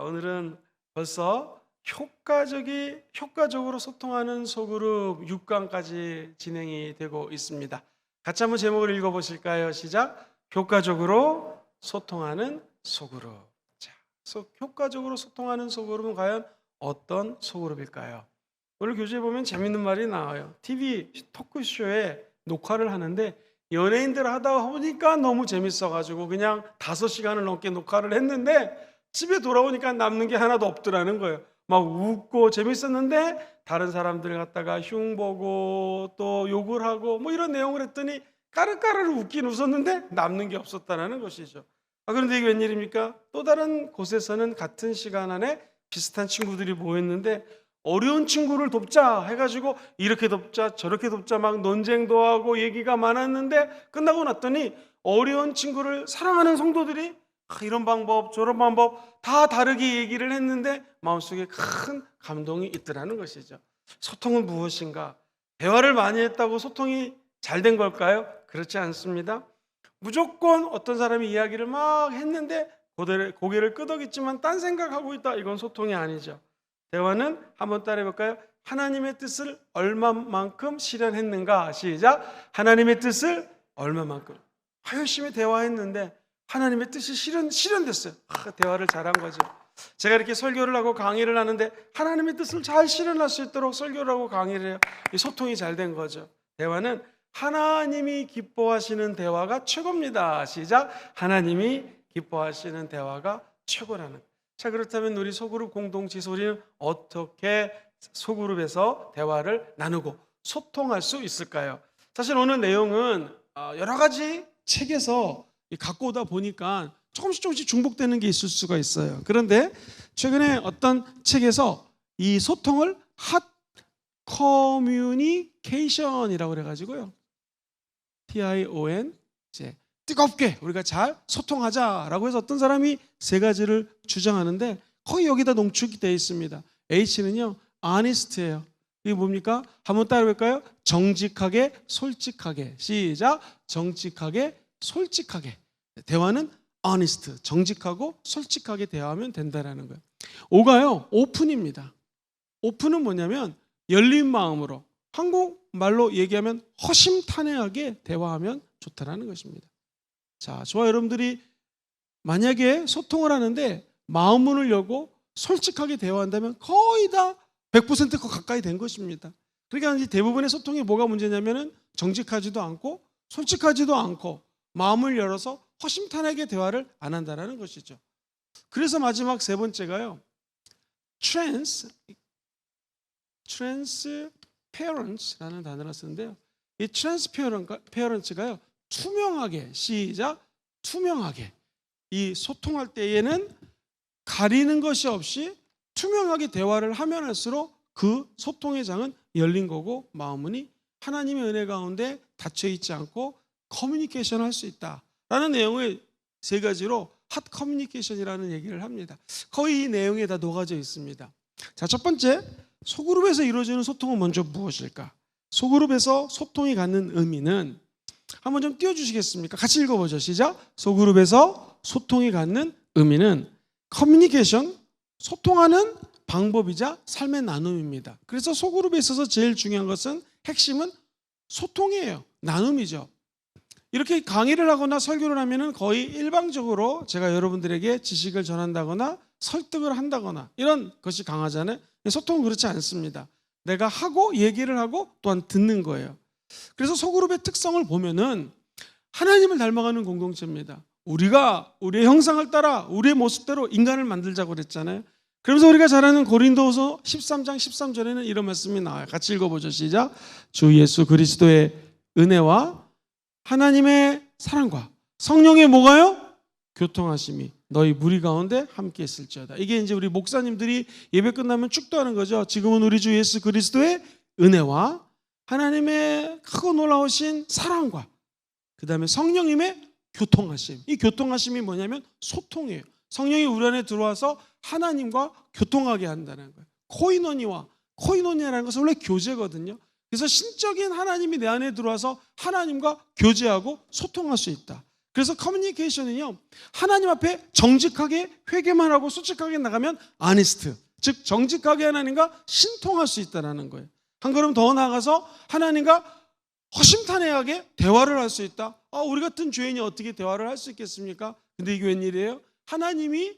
오늘은 벌써 효과적으로 소통하는 소그룹 6강까지 진행이 되고 있습니다. 같이 한번 제목을 읽어보실까요? 시작. 효과적으로 소통하는 소그룹. 자, 효과적으로 소통하는 소그룹은 과연 어떤 소그룹일까요? 오늘 교재에 보면 재밌는 말이 나와요. TV 토크쇼에 녹화를 하는데 연예인들 하다 보니까 너무 재밌어가지고 그냥 5시간을 넘게 녹화를 했는데 집에 돌아오니까 남는 게 하나도 없더라는 거예요. 막 웃고 재밌었는데 다른 사람들 갖다가 흉보고 또 욕을 하고 뭐 이런 내용을 했더니 까르까르 웃긴 웃었는데 남는 게 없었다는 것이죠. 그런데 이게 웬일입니까? 또 다른 곳에서는 같은 시간 안에 비슷한 친구들이 모였는데 어려운 친구를 돕자 해가지고 이렇게 돕자 저렇게 돕자 막 논쟁도 하고 얘기가 많았는데 끝나고 났더니 어려운 친구를 사랑하는 성도들이 이런 방법 저런 방법 다 다르게 얘기를 했는데 마음속에 큰 감동이 있더라는 것이죠. 소통은 무엇인가? 대화를 많이 했다고 소통이 잘 된 걸까요? 그렇지 않습니다. 무조건 어떤 사람이 이야기를 막 했는데 고개를 끄덕였지만 딴 생각하고 있다. 이건 소통이 아니죠. 대화는 한번 따라해볼까요? 하나님의 뜻을 얼마만큼 실현했는가? 시작. 하나님의 뜻을 얼마만큼. 열심히 대화했는데 하나님의 뜻이 실현됐어요. 대화를 잘한 거죠. 제가 이렇게 설교를 하고 강의를 하는데 하나님의 뜻을 잘 실현할 수 있도록 설교를 하고 강의를 해요. 소통이 잘 된 거죠. 대화는 하나님이 기뻐하시는 대화가 최고입니다. 시작. 하나님이 기뻐하시는 대화가 최고라는. 자, 그렇다면 우리 소그룹 공동체 우리는 어떻게 소그룹에서 대화를 나누고 소통할 수 있을까요? 사실 오늘 내용은 여러 가지 책에서 갖고 오다 보니까 조금씩 중복되는 게 있을 수가 있어요. 그런데 최근에 어떤 책에서 이 소통을 핫 커뮤니케이션이라고 그래가지고요. TION 이제 뜨겁게 우리가 잘 소통하자라고 해서 어떤 사람이 3가지를 주장하는데 거의 여기다 농축이 되어 있습니다. H는요, honest예요. 이게 뭡니까? 한번 따라해볼까요? 정직하게, 솔직하게. 시작. 정직하게, 솔직하게. 대화는 honest, 정직하고 솔직하게 대화하면 된다라는 거예요. O가요, open입니다. open은 뭐냐면 열린 마음으로, 한국말로 얘기하면 허심탄회하게 대화하면 좋다라는 것입니다. 자, 저와 여러분들이 만약에 소통을 하는데 마음 문을 열고 솔직하게 대화한다면 거의 다 100% 가까이 된 것입니다. 그러니까 대부분의 소통이 뭐가 문제냐면은 정직하지도 않고 솔직하지도 않고 마음을 열어서 허심탄회하게 대화를 안 한다는 것이죠. 그래서 마지막 3번째가요. transparency라는 단어를 쓰는데요. 이 transparency가요. 투명하게, 시작, 투명하게. 이 소통할 때에는 가리는 것이 없이 투명하게 대화를 하면 할수록 그 소통의 장은 열린 거고 마음문이 하나님의 은혜 가운데 닫혀 있지 않고 커뮤니케이션을 할 수 있다라는 내용을 3가지로 핫 커뮤니케이션이라는 얘기를 합니다. 거의 이 내용에 다 녹아져 있습니다. 자, 첫 번째, 소그룹에서 이루어지는 소통은 먼저 무엇일까? 소그룹에서 소통이 갖는 의미는 한번 좀 띄워주시겠습니까? 같이 읽어보죠. 시작. 소그룹에서 소통이 갖는 의미는 커뮤니케이션, 소통하는 방법이자 삶의 나눔입니다. 그래서 소그룹에 있어서 제일 중요한 것은 핵심은 소통이에요. 나눔이죠. 이렇게 강의를 하거나 설교를 하면은 거의 일방적으로 제가 여러분들에게 지식을 전한다거나 설득을 한다거나 이런 것이 강하잖아요. 소통은 그렇지 않습니다. 내가 하고 얘기를 하고 또한 듣는 거예요. 그래서 소그룹의 특성을 보면은 하나님을 닮아가는 공동체입니다. 우리가 우리의 형상을 따라 우리의 모습대로 인간을 만들자고 그랬잖아요. 그러면서 우리가 잘 아는 고린도후서 13장 13절에는 이런 말씀이 나와요. 같이 읽어보죠. 시작. 주 예수 그리스도의 은혜와 하나님의 사랑과 성령의 뭐가요? 교통하심이 너희 무리 가운데 함께 있을지어다. 이게 이제 우리 목사님들이 예배 끝나면 축도하는 거죠. 지금은 우리 주 예수 그리스도의 은혜와 하나님의 크고 놀라우신 사랑과 그 다음에 성령님의 교통하심. 이 교통하심이 뭐냐면 소통이에요. 성령이 우리 안에 들어와서 하나님과 교통하게 한다는 거예요. 코이노니아라는 것은 원래 교제거든요. 그래서 신적인 하나님이 내 안에 들어와서 하나님과 교제하고 소통할 수 있다. 그래서 커뮤니케이션은요, 하나님 앞에 정직하게 회개만 하고 솔직하게 나가면 아니스트, 즉 정직하게 하나님과 신통할 수 있다는 거예요. 한 걸음 더 나아가서 하나님과 허심탄회하게 대화를 할 수 있다. 우리 같은 죄인이 어떻게 대화를 할 수 있겠습니까? 근데 이게 웬일이에요? 하나님이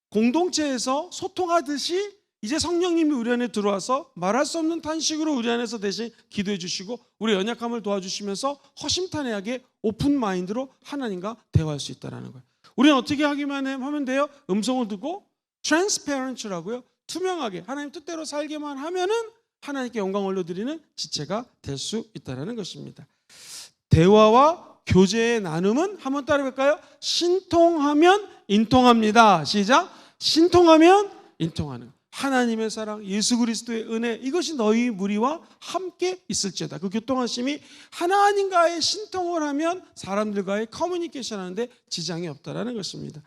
공동체에서 소통하듯이 이제 성령님이 우리 안에 들어와서 말할 수 없는 탄식으로 우리 안에서 대신 기도해 주시고 우리 연약함을 도와주시면서 허심탄회하게 오픈 마인드로 하나님과 대화할 수 있다는 거예요. 우리는 어떻게 하기만 하면 돼요? 음성을 듣고 transparent라고요. 투명하게 하나님 뜻대로 살기만 하면은 하나님께 영광 올려드리는 지체가 될 수 있다는 것입니다. 대화와 교제의 나눔은 한번 따라해볼까요? 신통하면 인통합니다. 시작. 신통하면 인통하는 하나님의 사랑, 예수 그리스도의 은혜, 이것이 너희 무리와 함께 있을지어다. 그 교통하심이 하나님과의 신통을 하면 사람들과의 커뮤니케이션 하는데 지장이 없다라는 것입니다.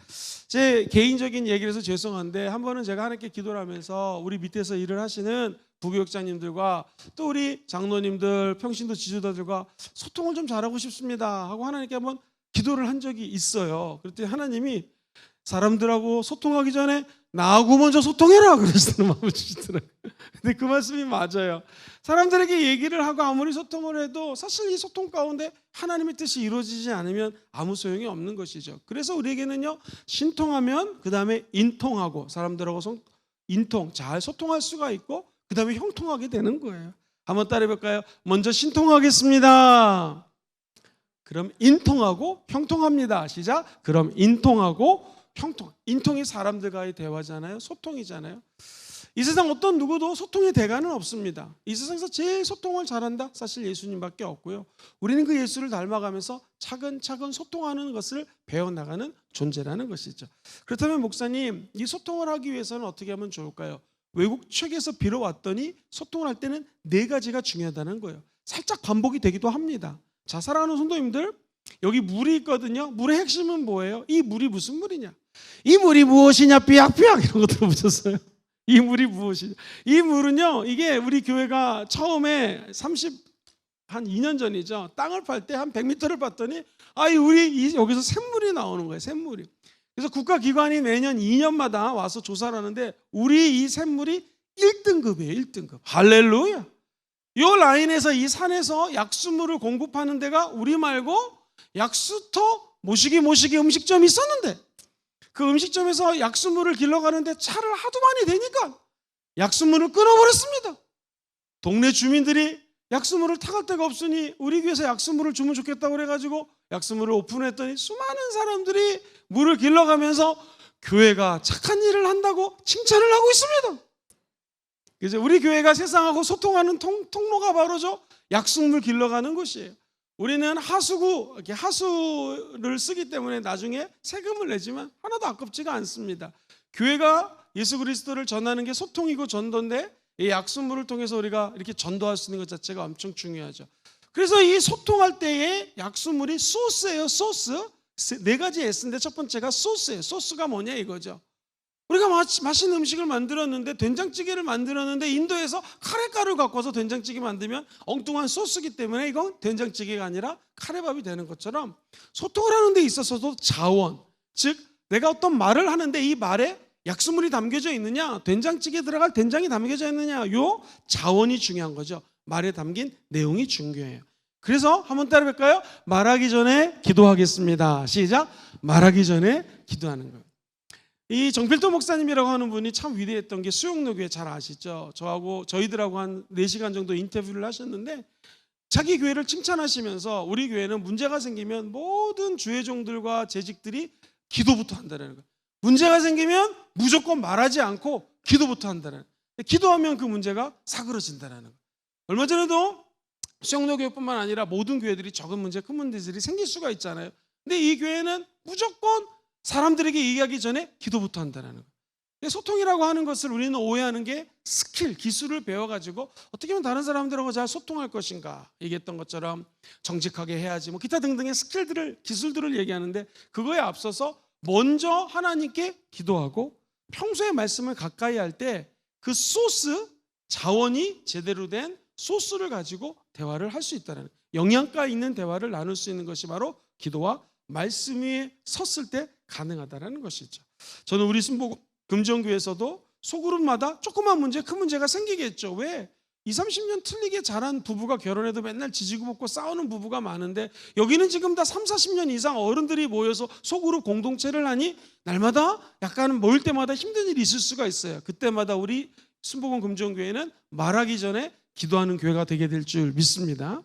제 개인적인 얘기를 해서 죄송한데 한 번은 제가 하나님께 기도를 하면서 우리 밑에서 일을 하시는 부교육장님들과 또 우리 장로님들, 평신도 지도자들과 소통을 좀 잘하고 싶습니다 하고 하나님께 한번 기도를 한 적이 있어요. 그랬더니 하나님이 사람들하고 소통하기 전에 나하고 먼저 소통해라 그러시는 마음을 주시더라고요. 근데 그 말씀이 맞아요. 사람들에게 얘기를 하고 아무리 소통을 해도 사실 이 소통 가운데 하나님의 뜻이 이루어지지 않으면 아무 소용이 없는 것이죠. 그래서 우리에게는요, 신통하면 그 다음에 인통하고 사람들하고 인통, 잘 소통할 수가 있고 그 다음에 형통하게 되는 거예요. 한번 따라해볼까요? 먼저 신통하겠습니다. 그럼 인통하고 형통합니다. 시작. 그럼 인통하고 형통. 인통이 사람들과의 대화잖아요. 소통이잖아요. 이 세상 어떤 누구도 소통의 대가는 없습니다. 이 세상에서 제일 소통을 잘한다? 사실 예수님밖에 없고요. 우리는 그 예수를 닮아가면서 차근차근 소통하는 것을 배워나가는 존재라는 것이죠. 그렇다면 목사님, 이 소통을 하기 위해서는 어떻게 하면 좋을까요? 외국 책에서 빌어왔더니 소통을 할 때는 4가지가 중요하다는 거예요. 살짝 반복이 되기도 합니다. 자, 사랑하는 성도님들, 여기 물이 있거든요. 물의 핵심은 뭐예요? 이 물이 무슨 물이냐? 이 물이 무엇이냐? 삐약삐약 이런 거 들어보셨어요? 이 물이 무엇이냐? 이 물은요, 이게 우리 교회가 처음에 한 2년 전이죠. 땅을 팔 때 한 100m를 봤더니 우리 여기서 샘물이 나오는 거예요. 샘물이. 그래서 국가기관이 매년 2년마다 와서 조사를 하는데 우리 이 샘물이 1등급이에요. 1등급. 할렐루야. 이 라인에서 이 산에서 약수물을 공급하는 데가 우리 말고 약수터 모시기 음식점이 있었는데 그 음식점에서 약수물을 길러가는데 차를 하도 많이 대니까 약수물을 끊어버렸습니다. 동네 주민들이 약수물을 타갈 데가 없으니 우리 교회에서 약수물을 주면 좋겠다고 그래가지고 약수물을 오픈했더니 수많은 사람들이 물을 길러가면서 교회가 착한 일을 한다고 칭찬을 하고 있습니다. 그래서 우리 교회가 세상하고 소통하는 통로가 바로 저 약수물 길러가는 곳이에요. 우리는 하수를 쓰기 때문에 나중에 세금을 내지만 하나도 아깝지가 않습니다. 교회가 예수 그리스도를 전하는 게 소통이고 전도인데 이 약수물을 통해서 우리가 이렇게 전도할 수 있는 것 자체가 엄청 중요하죠. 그래서 이 소통할 때의 약수물이 소스예요. 소스. 4가지 S인데 첫 번째가 소스예요. 소스가 뭐냐 이거죠. 우리가 맛있는 음식을 만들었는데 된장찌개를 만들었는데 인도에서 카레가루를 갖고 와서 된장찌개 만들면 엉뚱한 소스이기 때문에 이건 된장찌개가 아니라 카레밥이 되는 것처럼 소통을 하는 데 있어서도 자원, 즉 내가 어떤 말을 하는데 이 말에 약수물이 담겨져 있느냐, 된장찌개에 들어갈 된장이 담겨져 있느냐, 요 자원이 중요한 거죠. 말에 담긴 내용이 중요해요. 그래서 한번 따라해볼까요? 말하기 전에 기도하겠습니다. 시작. 말하기 전에 기도하는 거예요. 이 정필도 목사님이라고 하는 분이 참 위대했던 게 수용로교회 잘 아시죠? 저희들하고 한 4시간 정도 인터뷰를 하셨는데 자기 교회를 칭찬하시면서 우리 교회는 문제가 생기면 모든 주회종들과 재직들이 기도부터 한다는 거예요. 문제가 생기면 무조건 말하지 않고 기도부터 한다는 거예요. 기도하면 그 문제가 사그러진다는 거예요. 얼마 전에도 수용로교회뿐만 아니라 모든 교회들이 적은 문제, 큰 문제들이 생길 수가 있잖아요. 근데 이 교회는 무조건 사람들에게 얘기하기 전에 기도부터 한다는 거예요. 소통이라고 하는 것을 우리는 오해하는 게 스킬, 기술을 배워가지고 어떻게 하면 다른 사람들하고 잘 소통할 것인가 얘기했던 것처럼 정직하게 해야지 기타 등등의 스킬들을, 기술들을 얘기하는데 그거에 앞서서 먼저 하나님께 기도하고 평소에 말씀을 가까이 할 때 그 소스, 자원이 제대로 된 소스를 가지고 대화를 할 수 있다는, 영양가 있는 대화를 나눌 수 있는 것이 바로 기도와 말씀 위에 섰을 때 가능하다는 것이죠. 저는 우리 순복 금정교회에서도 소그룹마다 조그만 문제, 큰 문제가 생기겠죠. 왜? 20, 30년 틀리게 자란 부부가 결혼해도 맨날 지지고 볶고 싸우는 부부가 많은데 여기는 지금 다 3, 40년 이상 어른들이 모여서 소그룹 공동체를 하니 날마다 약간 모일 때마다 힘든 일이 있을 수가 있어요. 그때마다 우리 순복음 금정교회는 말하기 전에 기도하는 교회가 되게 될 줄 믿습니다.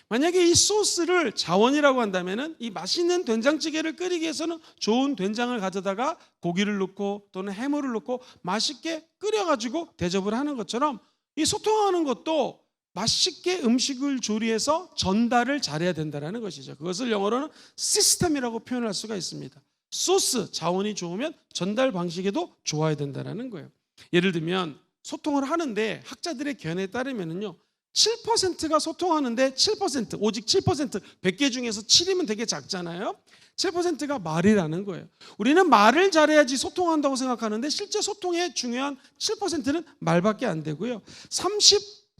만약에 이 소스를 자원이라고 한다면은 이 맛있는 된장찌개를 끓이기 위해서는 좋은 된장을 가져다가 고기를 넣고 또는 해물을 넣고 맛있게 끓여가지고 대접을 하는 것처럼 이 소통하는 것도 맛있게 음식을 조리해서 전달을 잘해야 된다는 것이죠. 그것을 영어로는 시스템이라고 표현할 수가 있습니다. 소스, 자원이 좋으면 전달 방식에도 좋아야 된다는 거예요. 예를 들면 소통을 하는데 학자들의 견해에 따르면요 7%가 소통하는데 7%, 오직 7%, 100개 중에서 7이면 되게 작잖아요. 7%가 말이라는 거예요. 우리는 말을 잘해야지 소통한다고 생각하는데 실제 소통의 중요한 7%는 말밖에 안 되고요.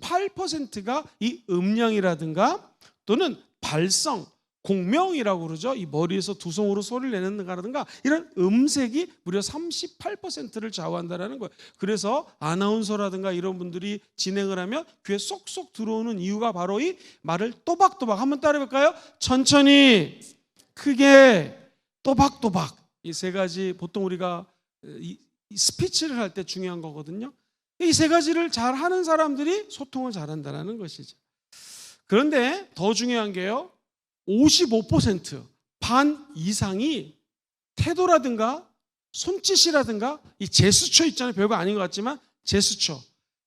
38%가 이 음량이라든가 또는 발성, 공명이라고 그러죠. 이 머리에서 두 손으로 소리를 내는 거라든가 이런 음색이 무려 38%를 좌우한다는 거예요. 그래서 아나운서라든가 이런 분들이 진행을 하면 귀에 쏙쏙 들어오는 이유가 바로 이 말을 또박또박 한번 따라해볼까요? 천천히, 크게, 또박또박. 이 세 가지 보통 우리가 이 스피치를 할 때 중요한 거거든요. 이 세 가지를 잘 하는 사람들이 소통을 잘한다는 것이죠. 그런데 더 중요한 게요. 55%, 반 이상이 태도라든가 손짓이라든가 이 제스처 있잖아요. 별거 아닌 것 같지만 제스처,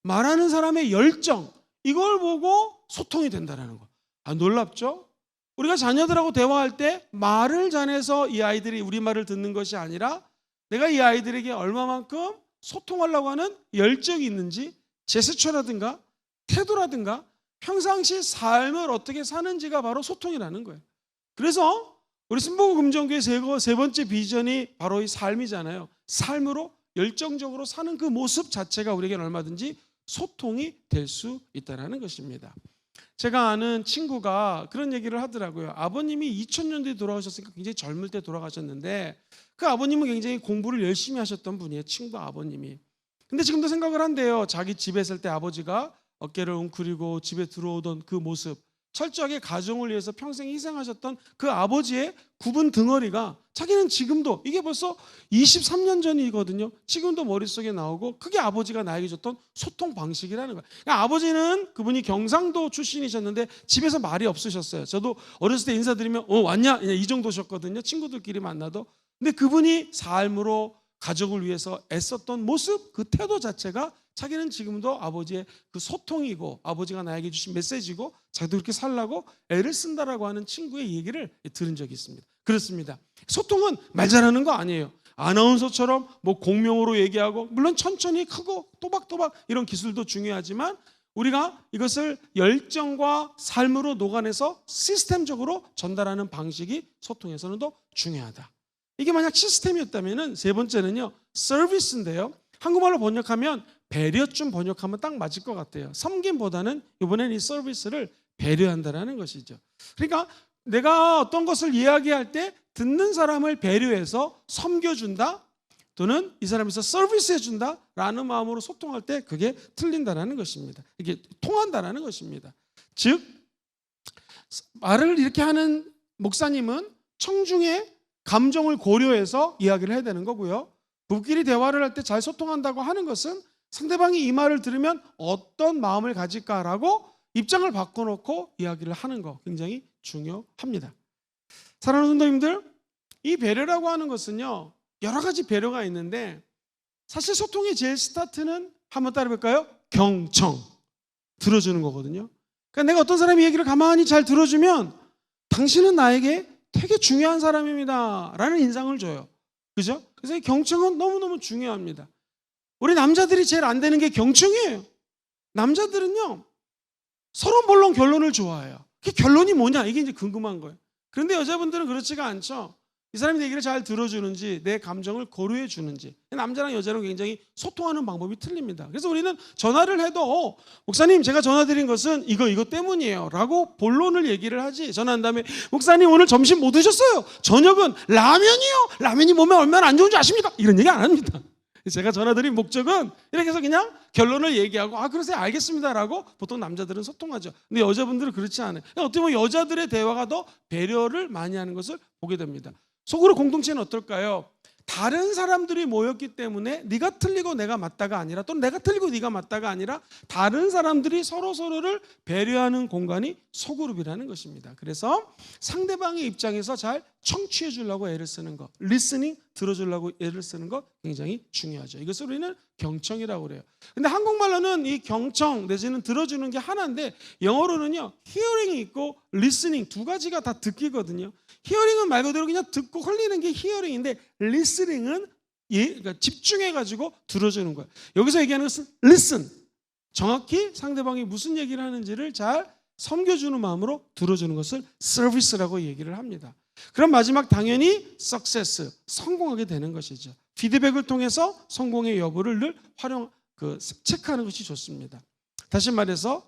말하는 사람의 열정, 이걸 보고 소통이 된다는 거. 놀랍죠? 우리가 자녀들하고 대화할 때 말을 잘해서 이 아이들이 우리 말을 듣는 것이 아니라 내가 이 아이들에게 얼마만큼 소통하려고 하는 열정이 있는지, 제스처라든가 태도라든가 평상시 삶을 어떻게 사는지가 바로 소통이라는 거예요. 그래서 우리 순복음 금정교회 세 번째 비전이 바로 이 삶이잖아요. 삶으로 열정적으로 사는 그 모습 자체가 우리에게는 얼마든지 소통이 될 수 있다는 것입니다. 제가 아는 친구가 그런 얘기를 하더라고요. 아버님이 2000년대에 돌아가셨으니까 굉장히 젊을 때 돌아가셨는데 그 아버님은 굉장히 공부를 열심히 하셨던 분이에요. 친구 아버님이. 근데 지금도 생각을 한대요. 자기 집에 있을 때 아버지가 어깨를 웅크리고 집에 들어오던 그 모습, 철저하게 가정을 위해서 평생 희생하셨던 그 아버지의 굽은 등어리가 자기는 지금도, 이게 벌써 23년 전이거든요. 지금도 머릿속에 나오고 그게 아버지가 나에게 줬던 소통 방식이라는 거예요. 그러니까 아버지는 그분이 경상도 출신이셨는데 집에서 말이 없으셨어요. 저도 어렸을 때 인사드리면 왔냐? 이 정도셨거든요. 친구들끼리 만나도. 근데 그분이 삶으로 가족을 위해서 애썼던 모습, 그 태도 자체가 자기는 지금도 아버지의 그 소통이고 아버지가 나에게 주신 메시지고 자기도 그렇게 살라고 애를 쓴다라고 하는 친구의 얘기를 들은 적이 있습니다. 그렇습니다. 소통은 말 잘하는 거 아니에요. 아나운서처럼 뭐 공명으로 얘기하고 물론 천천히 크고 또박또박 이런 기술도 중요하지만 우리가 이것을 열정과 삶으로 녹아내서 시스템적으로 전달하는 방식이 소통에서는 더 중요하다. 이게 만약 시스템이었다면 세 번째는요, 서비스인데요. 한국말로 번역하면 배려쯤 번역하면 딱 맞을 것 같아요. 섬김보다는 이번에는 이 서비스를 배려한다는 것이죠. 그러니까 내가 어떤 것을 이야기할 때 듣는 사람을 배려해서 섬겨준다 또는 이 사람에서 서비스해준다 라는 마음으로 소통할 때 그게 틀린다는 것입니다. 이게 통한다는 것입니다. 즉 말을 이렇게 하는 목사님은 청중의 감정을 고려해서 이야기를 해야 되는 거고요. 부부끼리 대화를 할 때 잘 소통한다고 하는 것은 상대방이 이 말을 들으면 어떤 마음을 가질까라고 입장을 바꿔놓고 이야기를 하는 거 굉장히 중요합니다. 사랑하는 성도님들, 이 배려라고 하는 것은요 여러 가지 배려가 있는데 사실 소통의 제일 스타트는 한번 따라해볼까요? 경청, 들어주는 거거든요. 그러니까 내가 어떤 사람의 얘기를 가만히 잘 들어주면 당신은 나에게 되게 중요한 사람입니다 라는 인상을 줘요. 그죠? 그래서 이 경청은 너무너무 중요합니다. 우리 남자들이 제일 안 되는 게 경청이에요. 남자들은요 서로 물론 결론을 좋아해요. 그 결론이 뭐냐 이게 이제 궁금한 거예요. 그런데 여자분들은 그렇지가 않죠. 이 사람이 내 얘기를 잘 들어주는지, 내 감정을 고려해 주는지. 남자랑 여자는 굉장히 소통하는 방법이 틀립니다. 그래서 우리는 전화를 해도 목사님 제가 전화 드린 것은 이거 때문이에요 라고 본론을 얘기를 하지, 전화한 다음에 목사님 오늘 점심 뭐 드셨어요? 저녁은 라면이요. 라면이 몸에 얼마나 안 좋은지 아십니까? 이런 얘기 안 합니다. 제가 전화드린 목적은 이렇게 해서 그냥 결론을 얘기하고 그러세요 알겠습니다 라고 보통 남자들은 소통하죠. 근데 여자분들은 그렇지 않아요. 어떻게 보면 여자들의 대화가 더 배려를 많이 하는 것을 보게 됩니다. 속으로 공동체는 어떨까요? 다른 사람들이 모였기 때문에 네가 틀리고 내가 맞다가 아니라, 또는 내가 틀리고 네가 맞다가 아니라 다른 사람들이 서로를 배려하는 공간이 소그룹이라는 것입니다. 그래서 상대방의 입장에서 잘 청취해 주려고 애를 쓰는 것, 리스닝, 들어주려고 애를 쓰는 것 굉장히 중요하죠. 이것을 우리는 경청이라고 그래요. 근데 한국말로는 이 경청 내지는 들어주는 게 하나인데, 영어로는요 히어링이 있고 리스닝 두 가지가 다 듣기거든요. 히어링은 말 그대로 그냥 듣고 흘리는 게 히어링인데, 리스닝은 그러니까 집중해가지고 들어주는 거예요. 여기서 얘기하는 것은 listen, 정확히 상대방이 무슨 얘기를 하는지를 잘 섬겨주는 마음으로 들어주는 것을 서비스라고 얘기를 합니다. 그럼 마지막 당연히 success, 성공하게 되는 것이죠. 피드백을 통해서 성공의 여부를 늘 체크하는 것이 좋습니다. 다시 말해서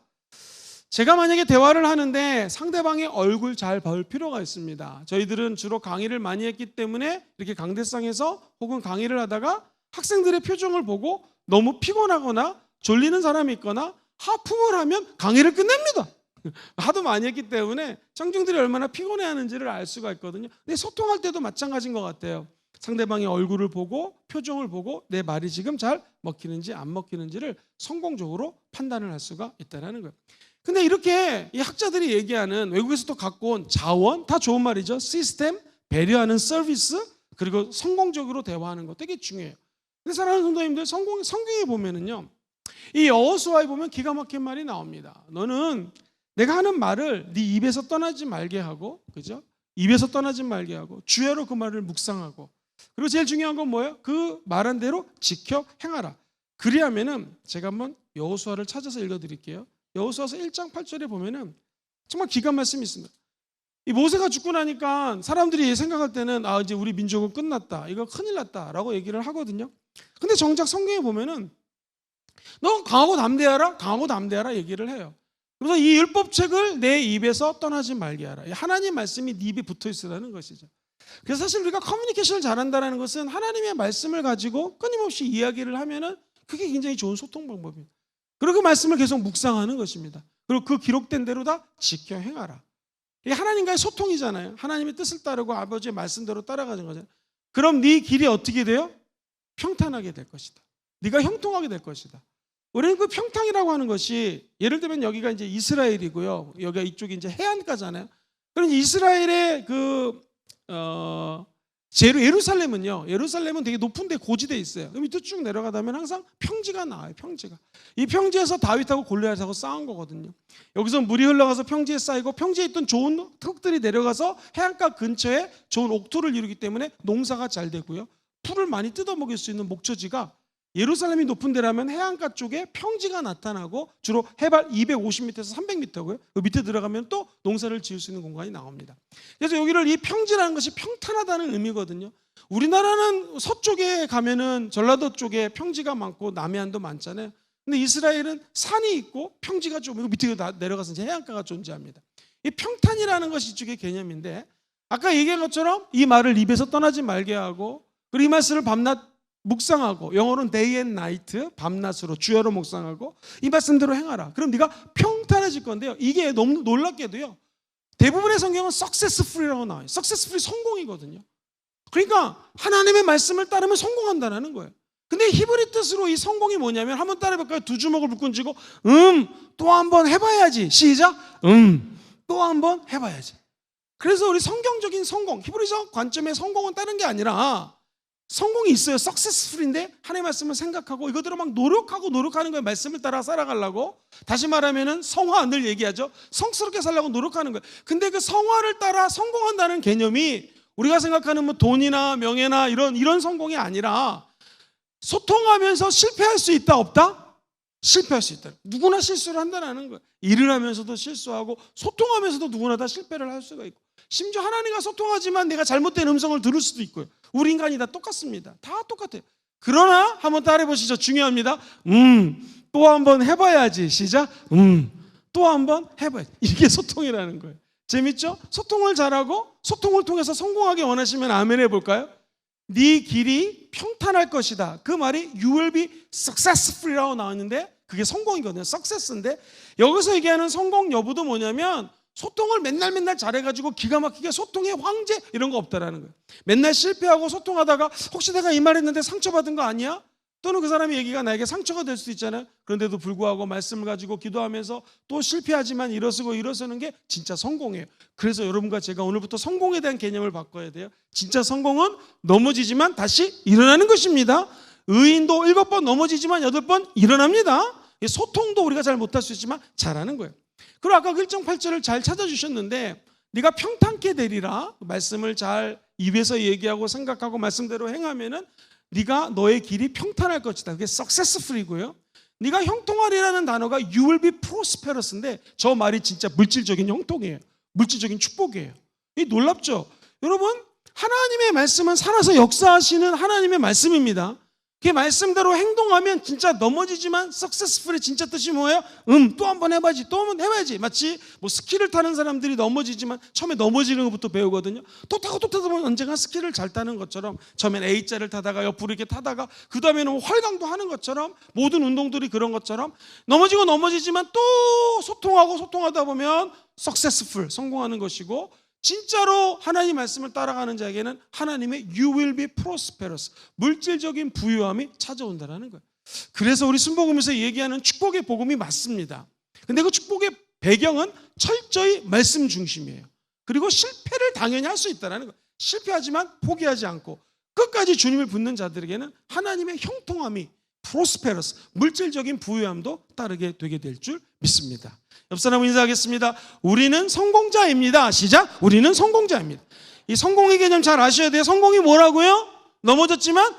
제가 만약에 대화를 하는데 상대방의 얼굴 잘 볼 필요가 있습니다. 저희들은 주로 강의를 많이 했기 때문에 이렇게 강대상에서 혹은 강의를 하다가 학생들의 표정을 보고 너무 피곤하거나 졸리는 사람이 있거나 하품을 하면 강의를 끝냅니다. 하도 많이 했기 때문에 청중들이 얼마나 피곤해하는지를 알 수가 있거든요. 근데 소통할 때도 마찬가지인 것 같아요. 상대방의 얼굴을 보고 표정을 보고 내 말이 지금 잘 먹히는지 안 먹히는지를 성공적으로 판단을 할 수가 있다는 거예요. 근데 이렇게 이 학자들이 얘기하는 외국에서도 갖고 온 자원, 다 좋은 말이죠. 시스템, 배려하는 서비스, 그리고 성공적으로 대화하는 거 되게 중요해요. 근데 사랑하는 성도님들, 성경에 보면은요, 이 여호수아에 보면 기가 막힌 말이 나옵니다. 너는 내가 하는 말을 네 입에서 떠나지 말게 하고, 그죠? 입에서 떠나지 말게 하고 주야로 그 말을 묵상하고, 그리고 제일 중요한 건 뭐예요? 그 말한 대로 지켜 행하라. 그리하면은 제가 한번 여호수아를 찾아서 읽어드릴게요. 여호수아서 1장 8절에 보면은 정말 기가 말씀이 있습니다. 이 모세가 죽고 나니까 사람들이 생각할 때는 이제 우리 민족은 끝났다, 이거 큰일 났다라고 얘기를 하거든요. 근데 정작 성경에 보면은 너 강하고 담대하라, 강하고 담대하라 얘기를 해요. 그래서 이 율법책을 내 입에서 떠나지 말게 하라. 하나님 말씀이 네 입에 붙어 있으라는 것이죠. 그래서 사실 우리가 커뮤니케이션을 잘한다는 것은 하나님의 말씀을 가지고 끊임없이 이야기를 하면은 그게 굉장히 좋은 소통 방법입니다. 그리고 그 말씀을 계속 묵상하는 것입니다. 그리고 그 기록된 대로 다 지켜 행하라. 이게 하나님과의 소통이잖아요. 하나님의 뜻을 따르고 아버지의 말씀대로 따라가는 거잖아요. 그럼 네 길이 어떻게 돼요? 평탄하게 될 것이다. 네가 형통하게 될 것이다. 우리는 그 평탕이라고 하는 것이, 예를 들면 여기가 이제 이스라엘이고요. 여기가 이쪽이 이제 해안가잖아요. 그럼 이스라엘의 예루살렘은 되게 높은 데 고지대에 있어요. 그럼 밑에 쭉 내려가다 보면 항상 평지가 나와요. 평지가. 이 평지에서 다윗하고 골리앗하고 싸운 거거든요. 여기서 물이 흘러가서 평지에 쌓이고, 평지에 있던 좋은 흙들이 내려가서 해안가 근처에 좋은 옥토를 이루기 때문에 농사가 잘 되고요. 풀을 많이 뜯어먹일 수 있는 목초지가, 예루살렘이 높은 데라면 해안가 쪽에 평지가 나타나고 주로 해발 250m에서 300m고요. 그 밑에 들어가면 또 농사를 지을 수 있는 공간이 나옵니다. 그래서 여기를 이 평지라는 것이 평탄하다는 의미거든요. 우리나라는 서쪽에 가면은 전라도 쪽에 평지가 많고 남해안도 많잖아요. 근데 이스라엘은 산이 있고 평지가 좀 밑에 내려가서 이제 해안가가 존재합니다. 이 평탄이라는 것이 이쪽의 개념인데, 아까 얘기한 것처럼 이 말을 입에서 떠나지 말게 하고, 그리고 이 말씀을 밤낮 묵상하고, 영어로는 day and night, 밤낮으로 주야로 묵상하고 이 말씀대로 행하라. 그럼 네가 평탄해질 건데요. 이게 너무 놀랍게도요, 대부분의 성경은 successful이라고 나와요. successful이 성공이거든요. 그러니까 하나님의 말씀을 따르면 성공한다는 거예요. 근데 히브리 뜻으로 이 성공이 뭐냐면, 한번 따라해볼까요? 두 주먹을 불끈 쥐고 또 한번 해봐야지. 시작. 또 한번 해봐야지. 그래서 우리 성경적인 성공, 히브리적 관점의 성공은 다른 게 아니라, 성공이 있어요. successful인데 하나님의 말씀을 생각하고 이거대로 막 노력하는 거예요. 말씀을 따라 살아가려고. 다시 말하면은 성화, 늘 얘기하죠. 성스럽게 살려고 노력하는 거예요. 근데 그 성화를 따라 성공한다는 개념이 우리가 생각하는 뭐 돈이나 명예나 이런 성공이 아니라, 소통하면서 실패할 수 있다 없다? 실패할 수 있다. 누구나 실수를 한다는 거예요. 일을 하면서도 실수하고 소통하면서도 누구나 다 실패를 할 수가 있고, 심지어 하나님과 소통하지만 내가 잘못된 음성을 들을 수도 있고요. 우리 인간이 다 똑같습니다. 다 똑같아요. 그러나 한번 따라해 보시죠. 중요합니다. 또 한번 해봐야지. 시작. 또 한번 해봐야지. 이게 소통이라는 거예요. 재밌죠? 소통을 잘하고 소통을 통해서 성공하기 원하시면 아멘 해볼까요? 네 길이 평탄할 것이다. 그 말이 you will be successful이라고 나왔는데 그게 성공이거든요. success인데 여기서 얘기하는 성공 여부도 뭐냐면 소통을 맨날 잘해가지고 기가 막히게 소통의 황제 이런 거 없다라는 거예요. 맨날 실패하고 소통하다가 혹시 내가 이 말했는데 상처받은 거 아니야? 또는 그 사람의 얘기가 나에게 상처가 될 수도 있잖아요. 그런데도 불구하고 말씀을 가지고 기도하면서 또 실패하지만 일어서는 게 진짜 성공이에요. 그래서 여러분과 제가 오늘부터 성공에 대한 개념을 바꿔야 돼요. 진짜 성공은 넘어지지만 다시 일어나는 것입니다. 의인도 7번 넘어지지만 8번 일어납니다. 소통도 우리가 잘 못할 수 있지만 잘하는 거예요. 그리고 아까 1장 8절을 잘 찾아주셨는데 네가 평탄케 되리라. 말씀을 잘 입에서 얘기하고 생각하고 말씀대로 행하면은 네가 너의 길이 평탄할 것이다. 그게 successful이고요. 네가 형통하리라는 단어가 you will be prosperous인데 저 말이 진짜 물질적인 형통이에요. 물질적인 축복이에요. 이 놀랍죠? 여러분 하나님의 말씀은 살아서 역사하시는 하나님의 말씀입니다. 그 말씀대로 행동하면 진짜 넘어지지만 successful의 진짜 뜻이 뭐예요? 또 한번 해봐야지, 또 한번 해봐야지. 마치 뭐 스키를 타는 사람들이 넘어지지만 처음에 넘어지는 것부터 배우거든요. 또 타고 또 타다 보면 언젠가 스키를 잘 타는 것처럼 처음엔 A자를 타다가 옆으로 이렇게 타다가 그 다음에는 활강도 하는 것처럼 모든 운동들이 그런 것처럼 넘어지지만 또 소통하다 보면 successful, 성공하는 것이고 진짜로 하나님 말씀을 따라가는 자에게는 하나님의 you will be prosperous, 물질적인 부유함이 찾아온다는 거예요. 그래서 우리 순복음에서 얘기하는 축복의 복음이 맞습니다. 근데 그 축복의 배경은 철저히 말씀 중심이에요. 그리고 실패를 당연히 할 수 있다는 거예요. 실패하지만 포기하지 않고 끝까지 주님을 붙는 자들에게는 하나님의 형통함이 prosperous, 물질적인 부유함도 따르게 되게 될 줄 믿습니다. 옆 사람 인사하겠습니다. 우리는 성공자입니다. 시작. 우리는 성공자입니다. 이 성공의 개념 잘 아셔야 돼요. 성공이 뭐라고요? 넘어졌지만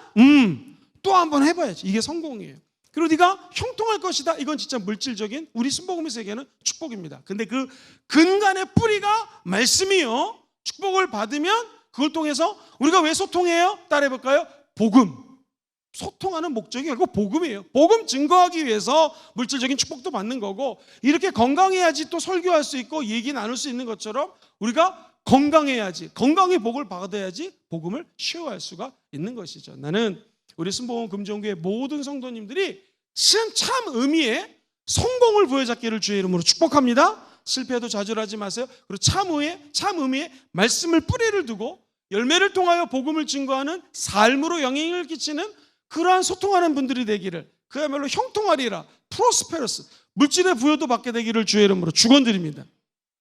또 한번 해봐야지. 이게 성공이에요. 그리고 네가 형통할 것이다. 이건 진짜 물질적인 우리 순복음에서 얘기하는 축복입니다. 근데 그 근간의 뿌리가 말씀이요. 축복을 받으면 그걸 통해서 우리가 왜 소통해요? 따라해볼까요? 복음. 소통하는 목적이 결국 복음이에요. 복음 증거하기 위해서 물질적인 축복도 받는 거고 이렇게 건강해야지 또 설교할 수 있고 얘기 나눌 수 있는 것처럼 우리가 건강해야지 건강의 복을 받아야지 복음을 쉐어할 수가 있는 것이죠. 나는 우리 순복음 금종교의 모든 성도님들이 참 의미의 성공을 부여잡기를 주의 이름으로 축복합니다. 실패해도 좌절하지 마세요. 그리고 참 의미의 말씀을 뿌리를 두고 열매를 통하여 복음을 증거하는 삶으로 영향을 끼치는 그러한 소통하는 분들이 되기를 그야말로 형통하리라 프로스페러스 물질의 부여도 받게 되기를 주의 이름으로 축원드립니다.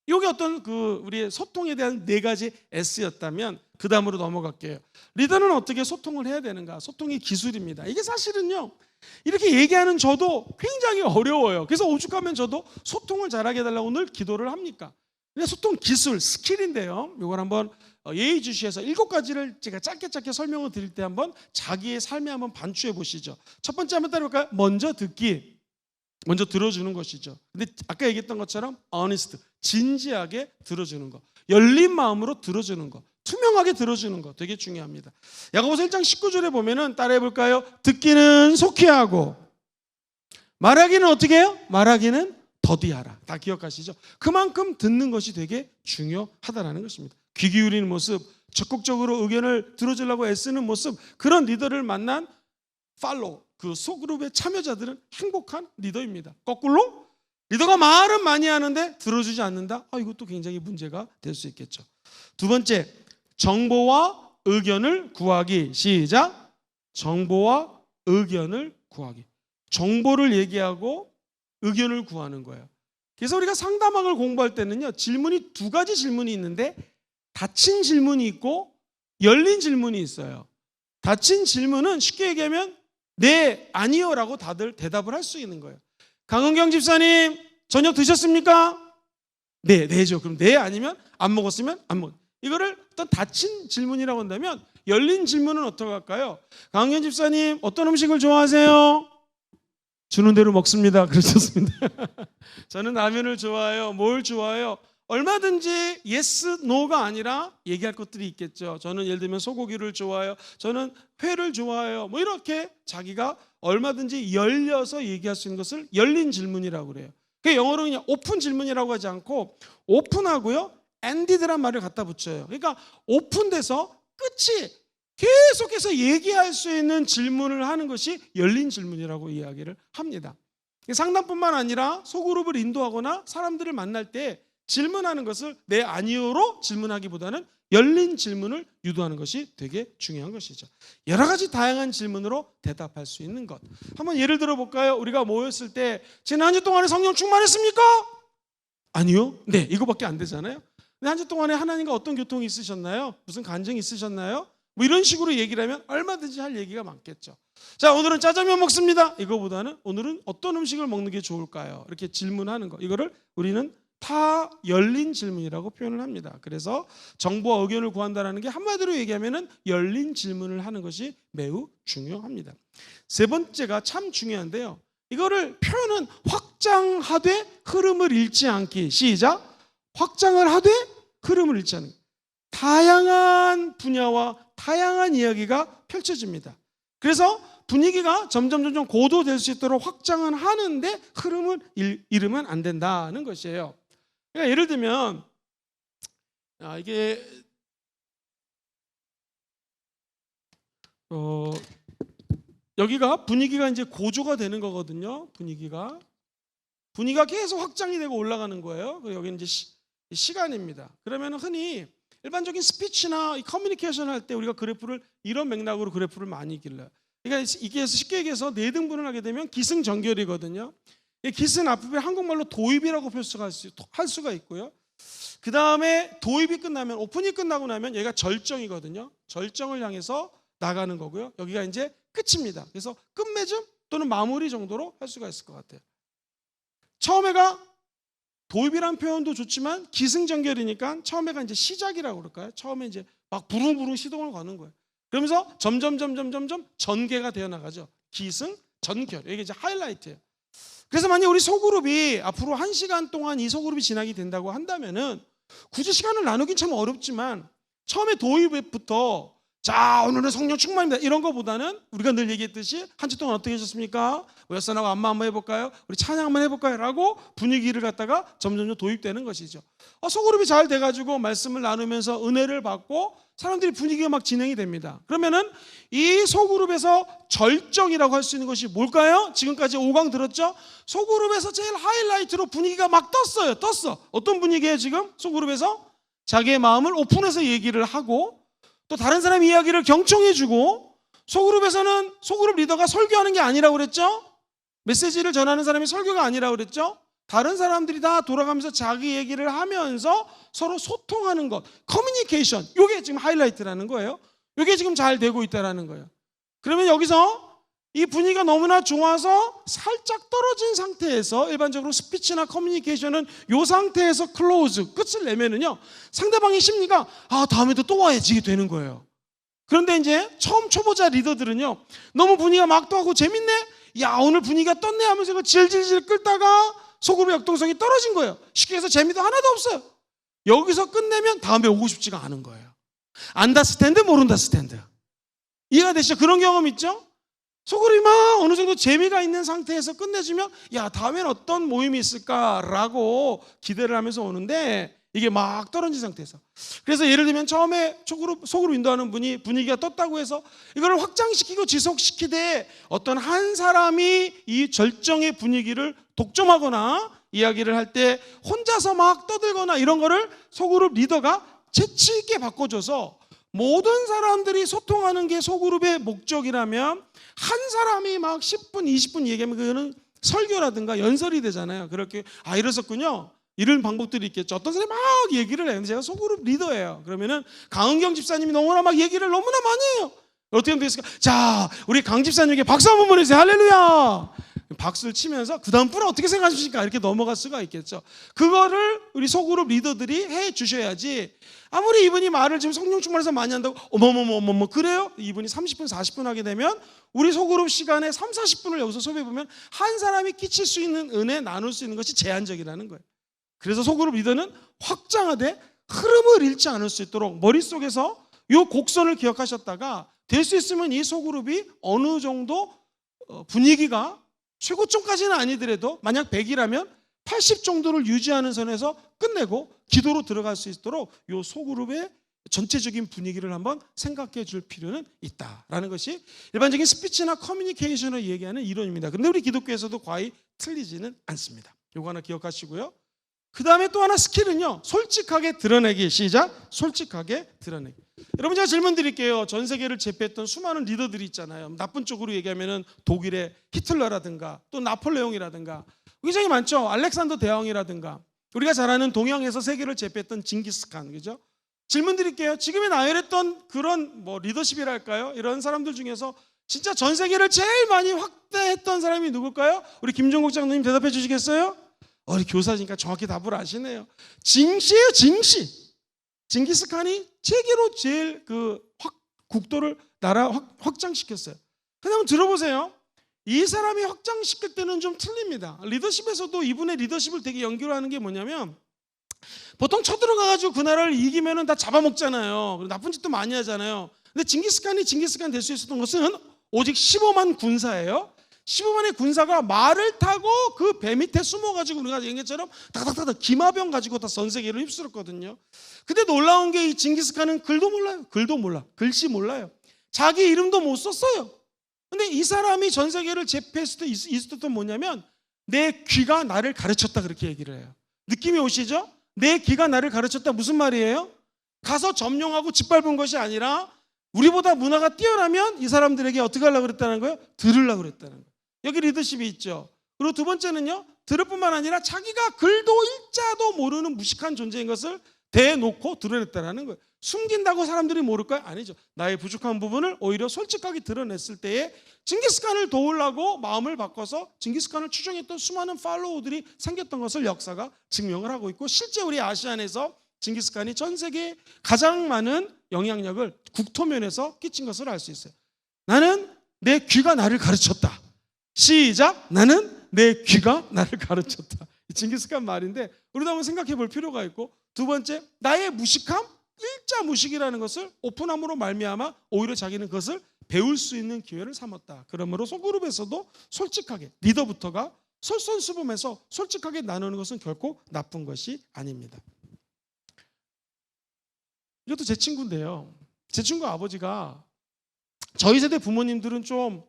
이게 어떤 우리의 소통에 대한 4가지 S였다면 그 다음으로 넘어갈게요. 리더는 어떻게 소통을 해야 되는가? 소통의 기술입니다. 이게 사실은요 이렇게 얘기하는 저도 굉장히 어려워요. 그래서 오죽하면 저도 소통을 잘하게 해달라고 늘 기도를 합니까? 근데 소통 기술 스킬인데요. 이걸 한번 예의주시해서 7가지를 제가 짧게 설명을 드릴 때 한번 자기의 삶에 한번 반추해 보시죠. 첫 번째 한번 따라볼까요? 먼저 듣기. 먼저 들어주는 것이죠. 근데 아까 얘기했던 것처럼 honest, 진지하게 들어주는 거. 열린 마음으로 들어주는 거. 투명하게 들어주는 거 되게 중요합니다. 야고보서 1장 19절에 보면은 따라해 볼까요? 듣기는 속히 하고 말하기는 어떻게 해요? 말하기는 더디하라. 다 기억하시죠? 그만큼 듣는 것이 되게 중요하다라는 것입니다. 귀 기울이는 모습, 적극적으로 의견을 들어주려고 애쓰는 모습, 그런 리더를 만난 팔로우, 그 소그룹의 참여자들은 행복한 리더입니다. 거꾸로 리더가 말은 많이 하는데 들어주지 않는다? 이것도 굉장히 문제가 될 수 있겠죠. 두 번째, 정보와 의견을 구하기. 시작. 정보와 의견을 구하기. 정보를 얘기하고 의견을 구하는 거예요. 그래서 우리가 상담학을 공부할 때는요, 질문이 2가지 질문이 있는데 닫힌 질문이 있고 열린 질문이 있어요. 닫힌 질문은 쉽게 얘기하면 네, 아니요 라고 다들 대답을 할 수 있는 거예요. 강은경 집사님 저녁 드셨습니까? 네, 네죠. 그럼 네 아니면 안 먹었으면 안 먹었어요. 이거를 어떤 닫힌 질문이라고 한다면 열린 질문은 어떻게 할까요? 강은경 집사님 어떤 음식을 좋아하세요? 주는 대로 먹습니다. 그렇습니다. 저는 라면을 좋아해요. 뭘 좋아해요? 얼마든지 yes, no가 아니라 얘기할 것들이 있겠죠. 저는 예를 들면 소고기를 좋아해요. 저는 회를 좋아해요. 뭐 이렇게 자기가 얼마든지 열려서 얘기할 수 있는 것을 열린 질문이라고 그래요. 그 영어로 그냥 오픈 질문이라고 하지 않고 오픈하고요, ended란 말을 갖다 붙여요. 그러니까 오픈돼서 끝이 계속해서 얘기할 수 있는 질문을 하는 것이 열린 질문이라고 이야기를 합니다. 상담뿐만 아니라 소그룹을 인도하거나 사람들을 만날 때 질문하는 것을 네, 아니요로 질문하기보다는 열린 질문을 유도하는 것이 되게 중요한 것이죠. 여러 가지 다양한 질문으로 대답할 수 있는 것. 한번 예를 들어 볼까요? 우리가 모였을 때 지난 한 주 동안에 성령 충만했습니까? 아니요. 네, 이거밖에 안 되잖아요. 한 주 동안에 하나님과 어떤 교통이 있으셨나요? 무슨 간증이 있으셨나요? 뭐 이런 식으로 얘기를 하면 얼마든지 할 얘기가 많겠죠. 자, 오늘은 짜장면 먹습니다. 이거보다는 오늘은 어떤 음식을 먹는 게 좋을까요? 이렇게 질문하는 거. 이거를 우리는 다 열린 질문이라고 표현을 합니다. 그래서 정보와 의견을 구한다는 게 한마디로 얘기하면 열린 질문을 하는 것이 매우 중요합니다. 세 번째가 참 중요한데요. 이거를 표현은 확장하되 흐름을 잃지 않기. 시작. 확장을 하되 흐름을 잃지 않기. 다양한 분야와 다양한 이야기가 펼쳐집니다. 그래서 분위기가 점점 고도될 수 있도록 확장은 하는데 흐름을 잃으면 안 된다는 것이에요. 그러니까 예를 들면 이게 여기가 분위기가 이제 고조가 되는 거거든요. 분위기가 계속 확장이 되고 올라가는 거예요. 여기는 이제 시간입니다. 그러면 흔히 일반적인 스피치나 커뮤니케이션 할 때 우리가 그래프를 이런 맥락으로 그래프를 많이 길러요. 그러니까 이게 쉽게 얘기해서 네 등분을 하게 되면 기승전결이거든요. 기승 앞에 한국말로 도입이라고 할 수가 있고요. 그 다음에 도입이 끝나면, 오픈이 끝나고 나면 얘가 절정이거든요. 절정을 향해서 나가는 거고요. 여기가 이제 끝입니다. 그래서 끝맺음 또는 마무리 정도로 할 수가 있을 것 같아요. 처음에가 도입이란 표현도 좋지만 기승전결이니까 처음에가 이제 시작이라고 그럴까요? 처음에 이제 막 부릉부릉 시동을 거는 거예요. 그러면서 점점 전개가 되어 나가죠. 기승, 전결. 이게 이제 하이라이트예요. 그래서 만약 우리 소그룹이 앞으로 1시간 동안 이 소그룹이 진행이 된다고 한다면은 굳이 시간을 나누긴 참 어렵지만 처음에 도입부터 자, 오늘은 성령 충만입니다. 이런 거보다는 우리가 늘 얘기했듯이 한 주 동안 어떻게 하셨습니까? 웨스나고 안마 한번 해볼까요? 우리 찬양 한번 해볼까요? 라고 분위기를 갖다가 점점 도입되는 것이죠. 소그룹이 잘 돼가지고 말씀을 나누면서 은혜를 받고 사람들이 분위기가 막 진행이 됩니다. 그러면은 이 소그룹에서 절정이라고 할 수 있는 것이 뭘까요? 지금까지 5강 들었죠? 소그룹에서 제일 하이라이트로 분위기가 막 떴어. 어떤 분위기예요 지금? 소그룹에서 자기의 마음을 오픈해서 얘기를 하고 또 다른 사람 이야기를 경청해주고, 소그룹에서는 소그룹 리더가 설교하는 게 아니라고 그랬죠? 메시지를 전하는 사람이 설교가 아니라고 그랬죠? 다른 사람들이 다 돌아가면서 자기 얘기를 하면서 서로 소통하는 것, 커뮤니케이션, 이게 지금 하이라이트라는 거예요. 이게 지금 잘 되고 있다는 거예요. 그러면 여기서 이 분위기가 너무나 좋아서 살짝 떨어진 상태에서 일반적으로 스피치나 커뮤니케이션은 이 상태에서 클로즈, 끝을 내면은요, 상대방의 심리가 다음에도 또 와야지 이게 되는 거예요. 그런데 이제 처음 초보자 리더들은요, 너무 분위기가 막도하고 재밌네? 야, 오늘 분위기가 떴네 하면서 이거 질질질 끌다가 소그룹의 역동성이 떨어진 거예요. 쉽게 해서 재미도 하나도 없어요. 여기서 끝내면 다음에 오고 싶지가 않은 거예요. 안다스탠드 모른다스탠드. 이해가 되시죠? 그런 경험 있죠? 소그룹이 막 어느 정도 재미가 있는 상태에서 끝내주면 야, 다음엔 어떤 모임이 있을까라고 기대를 하면서 오는데 이게 막 떨어진 상태에서, 그래서 예를 들면 처음에 소그룹 인도하는 분이 분위기가 떴다고 해서 이걸 확장시키고 지속시키되 어떤 한 사람이 이 절정의 분위기를 독점하거나 이야기를 할 때 혼자서 막 떠들거나 이런 거를 소그룹 리더가 재치 있게 바꿔줘서 모든 사람들이 소통하는 게 소그룹의 목적이라면 한 사람이 막 10분, 20분 얘기하면 그거는 설교라든가 연설이 되잖아요. 그렇게 이랬었군요. 이런 방법들이 있겠죠. 어떤 사람이 막 얘기를 해요. 제가 소그룹 리더예요. 그러면은 강은경 집사님이 너무나 막 얘기를 너무나 많이 해요. 어떻게 하면 되겠습니까? 자, 우리 강 집사님에게 박수 한번 보내주세요. 할렐루야. 박수를 치면서 그 다음 분은 어떻게 생각하십니까? 이렇게 넘어갈 수가 있겠죠. 그거를 우리 소그룹 리더들이 해 주셔야지, 아무리 이분이 말을 지금 성령 충만해서 많이 한다고 어머머머머머 그래요? 이분이 30분 40분 하게 되면 우리 소그룹 시간에 3, 40분을 여기서 소비해보면 한 사람이 끼칠 수 있는 은혜, 나눌 수 있는 것이 제한적이라는 거예요. 그래서 소그룹 리더는 확장하되 흐름을 잃지 않을 수 있도록 머릿속에서 이 곡선을 기억하셨다가 될 수 있으면 이 소그룹이 어느 정도 분위기가 최고점까지는 아니더라도 만약 100이라면 80 정도를 유지하는 선에서 끝내고 기도로 들어갈 수 있도록 이 소그룹의 전체적인 분위기를 한번 생각해 줄 필요는 있다라는 것이 일반적인 스피치나 커뮤니케이션을 얘기하는 이론입니다. 그런데 우리 기독교에서도 거의 틀리지는 않습니다. 이거 하나 기억하시고요. 그 다음에 또 하나 스킬은요, 솔직하게 드러내기. 시작. 솔직하게 드러내기. 여러분, 제가 질문 드릴게요. 전 세계를 제패했던 수많은 리더들이 있잖아요. 나쁜 쪽으로 얘기하면 독일의 히틀러라든가 또 나폴레옹이라든가 굉장히 많죠. 알렉산더 대왕이라든가 우리가 잘 아는 동양에서 세계를 제패했던 징기스칸, 그죠? 질문 드릴게요. 지금의 나열했던 그런 리더십이랄까요? 이런 사람들 중에서 진짜 전 세계를 제일 많이 확대했던 사람이 누굴까요? 우리 김종국 장로님 대답해 주시겠어요? 우리 교사니까 정확히 답을 아시네요. 징시예요, 징시. 징기스칸이 세계로 제일 국도를 나라 확장시켰어요. 근데 한번 들어보세요. 이 사람이 확장시킬 때는 좀 틀립니다. 리더십에서도 이분의 리더십을 되게 연결하는 게 뭐냐면 보통 쳐들어가가지고 그 나라를 이기면은 다 잡아먹잖아요. 나쁜 짓도 많이 하잖아요. 근데 징기스칸이 징기스칸 될 수 있었던 것은 오직 15만 군사예요. 15만의 군사가 말을 타고 그 배 밑에 숨어가지고 우리가 얘기처럼 다닥다닥 기마병 가지고 다 전 세계를 휩쓸었거든요. 근데 놀라운 게 이 징기스칸은 글도 몰라요. 글도 몰라. 글씨 몰라요. 자기 이름도 못 썼어요. 근데 이 사람이 전 세계를 제패했을 때 있었던 뭐냐면 내 귀가 나를 가르쳤다, 그렇게 얘기를 해요. 느낌이 오시죠? 내 귀가 나를 가르쳤다. 무슨 말이에요? 가서 점령하고 짓밟은 것이 아니라 우리보다 문화가 뛰어나면 이 사람들에게 어떻게 하려고 그랬다는 거예요? 들으려고 그랬다는 거예요. 여기 리더십이 있죠. 그리고 두 번째는요, 들을 뿐만 아니라 자기가 글도 일자도 모르는 무식한 존재인 것을 대놓고 드러냈다는 거예요. 숨긴다고 사람들이 모를까요? 아니죠. 나의 부족한 부분을 오히려 솔직하게 드러냈을 때에 징기스칸을 도우려고 마음을 바꿔서 징기스칸을 추종했던 수많은 팔로워들이 생겼던 것을 역사가 증명을 하고 있고, 실제 우리 아시안에서 징기스칸이 전 세계에 가장 많은 영향력을 국토면에서 끼친 것을 알 수 있어요. 나는 내 귀가 나를 가르쳤다. 시작. 나는 내 귀가 나를 가르쳤다. 징기스칸 말인데 우리도 한번 생각해 볼 필요가 있고, 두 번째, 나의 무식함, 일자 무식이라는 것을 오픈함으로 말미암아 오히려 자기는 그것을 배울 수 있는 기회를 삼았다. 그러므로 소그룹에서도 솔직하게, 리더부터가 솔선수범해서 솔직하게 나누는 것은 결코 나쁜 것이 아닙니다. 이것도 제 친구인데요. 제 친구 아버지가, 저희 세대 부모님들은 좀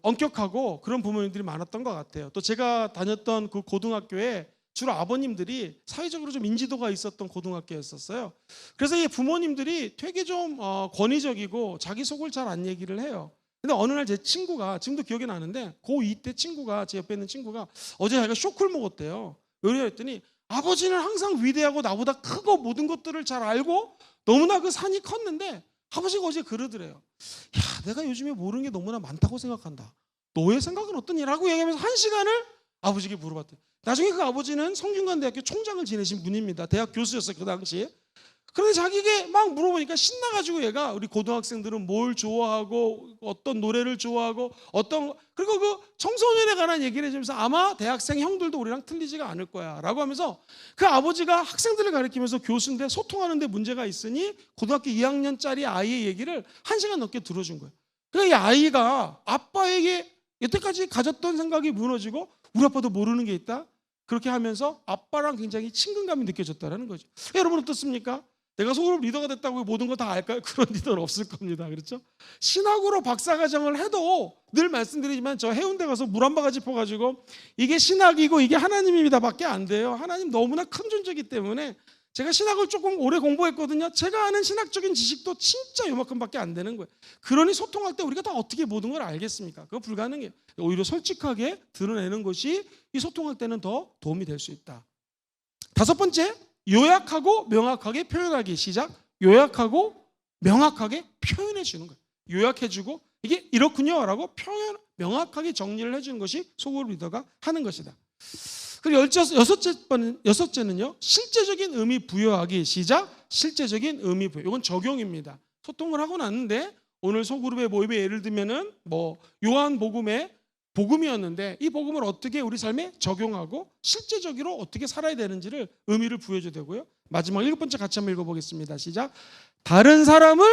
엄격하고 그런 부모님들이 많았던 것 같아요. 또 제가 다녔던 그 고등학교에 주로 아버님들이 사회적으로 좀 인지도가 있었던 고등학교였었어요. 그래서 이 부모님들이 되게 좀 권위적이고 자기 속을 잘 안 얘기를 해요. 근데 어느 날 제 친구가, 지금도 기억이 나는데 고2 때 친구가, 제 옆에 있는 친구가 어제 자기가 쇼크를 먹었대요. 왜 그랬더니 아버지는 항상 위대하고 나보다 크고 모든 것들을 잘 알고 너무나 그 산이 컸는데 아버지가 어제 그러더래요. 야, 내가 요즘에 모르는 게 너무나 많다고 생각한다. 너의 생각은 어떠니라고 얘기하면서 1시간을 아버지에게 물어봤대요. 나중에 그 아버지는 성균관대학교 총장을 지내신 분입니다. 대학 교수였어요, 그 당시에. 그런데 자기에게 막 물어보니까 신나가지고 얘가, 우리 고등학생들은 뭘 좋아하고 어떤 노래를 좋아하고 그리고 그 청소년에 관한 얘기를 해주면서 아마 대학생 형들도 우리랑 틀리지가 않을 거야 라고 하면서 그 아버지가 학생들을 가르치면서 교수인데 소통하는데 문제가 있으니 고등학교 2학년짜리 아이의 얘기를 1시간 넘게 들어준 거예요. 그러니까 이 아이가 아빠에게 여태까지 가졌던 생각이 무너지고 우리 아빠도 모르는 게 있다? 그렇게 하면서 아빠랑 굉장히 친근감이 느껴졌다는 거죠. 여러분 어떻습니까? 내가 소그룹 리더가 됐다고 모든 거 다 알까요? 그런 리더는 없을 겁니다. 그렇죠? 신학으로 박사과정을 해도 늘 말씀드리지만 저 해운대 가서 물 한 바가지 퍼가지고 이게 신학이고 이게 하나님입니다 밖에 안 돼요. 하나님 너무나 큰 존재이기 때문에 제가 신학을 조금 오래 공부했거든요. 제가 아는 신학적인 지식도 진짜 요만큼밖에 안 되는 거예요. 그러니 소통할 때 우리가 다 어떻게 모든 걸 알겠습니까? 그거 불가능해요. 오히려 솔직하게 드러내는 것이 이 소통할 때는 더 도움이 될 수 있다. 5번째, 요약하고 명확하게 표현하기. 시작. 요약하고 명확하게 표현해 주는 거예요. 요약해주고 이게 이렇군요 라고 명확하게 정리를 해주는 것이 소그룹 리더가 하는 것이다. 그리고 여섯째는요, 실제적인 의미 부여하기. 시작. 실제적인 의미 부여. 이건 적용입니다. 소통을 하고 났는데 오늘 소그룹의 모임에 예를 들면은 요한복음에 복음이었는데 이 복음을 어떻게 우리 삶에 적용하고 실제적으로 어떻게 살아야 되는지를 의미를 부여줘야 되고요. 마지막 7번째 같이 한번 읽어보겠습니다. 시작. 다른 사람을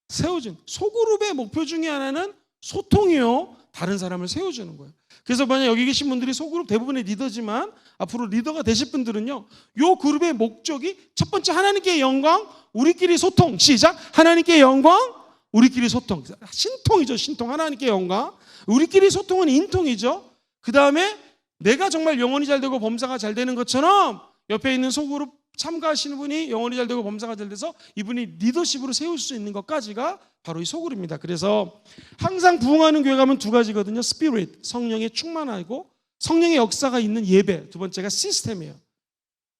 세워준 소그룹의 목표 중에 하나는 소통이요. 다른 사람을 세워주는 거예요. 그래서 만약 여기 계신 분들이 소그룹 대부분의 리더지만 앞으로 리더가 되실 분들은요. 요 그룹의 목적이 첫 번째 하나님께 영광, 우리끼리 소통. 시작. 하나님께 영광, 우리끼리 소통. 신통이죠. 신통. 하나님께 영광. 우리끼리 소통은 인통이죠. 그 다음에 내가 정말 영혼이 잘 되고 범사가 잘 되는 것처럼 옆에 있는 소그룹 참가하시는 분이 영혼이 잘 되고 범사가 잘 돼서 이분이 리더십으로 세울 수 있는 것까지가 바로 이 소그룹입니다. 그래서 항상 부흥하는 교회 가면 두 가지거든요. 스피릿, 성령의 충만하고 성령의 역사가 있는 예배. 두 번째가 시스템이에요.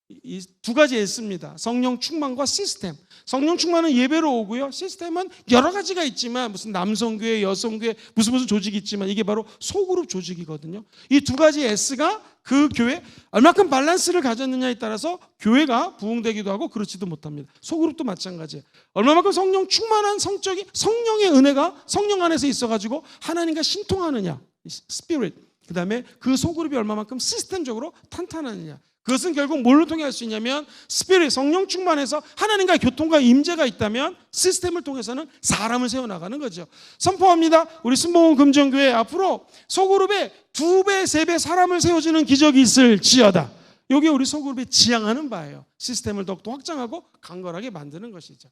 이 두 가지 S입니다. 성령 충만과 시스템. 성령 충만은 예배로 오고요. 시스템은 여러 가지가 있지만 무슨 남성교회, 여성교회, 무슨 조직이 있지만 이게 바로 소그룹 조직이거든요. 이 두 가지 S가 그 교회 얼마큼 밸런스를 가졌느냐에 따라서 교회가 부흥되기도 하고 그렇지도 못합니다. 소그룹도 마찬가지예요. 얼마만큼 성령 충만한 성령의 은혜가 성령 안에서 있어가지고 하나님과 신통하느냐, 스피릿. 그 다음에 그 소그룹이 얼마만큼 시스템적으로 탄탄하느냐. 그것은 결국 뭘로 통해 할 수 있냐면 스피릿, 성령 충만해서 하나님과의 교통과 임재가 있다면 시스템을 통해서는 사람을 세워나가는 거죠. 선포합니다. 우리 순복음 금정교회 앞으로 소그룹에 2배, 3배 사람을 세워주는 기적이 있을지어다. 이게 우리 소그룹이 지향하는 바예요. 시스템을 더욱더 확장하고 강건하게 만드는 것이죠.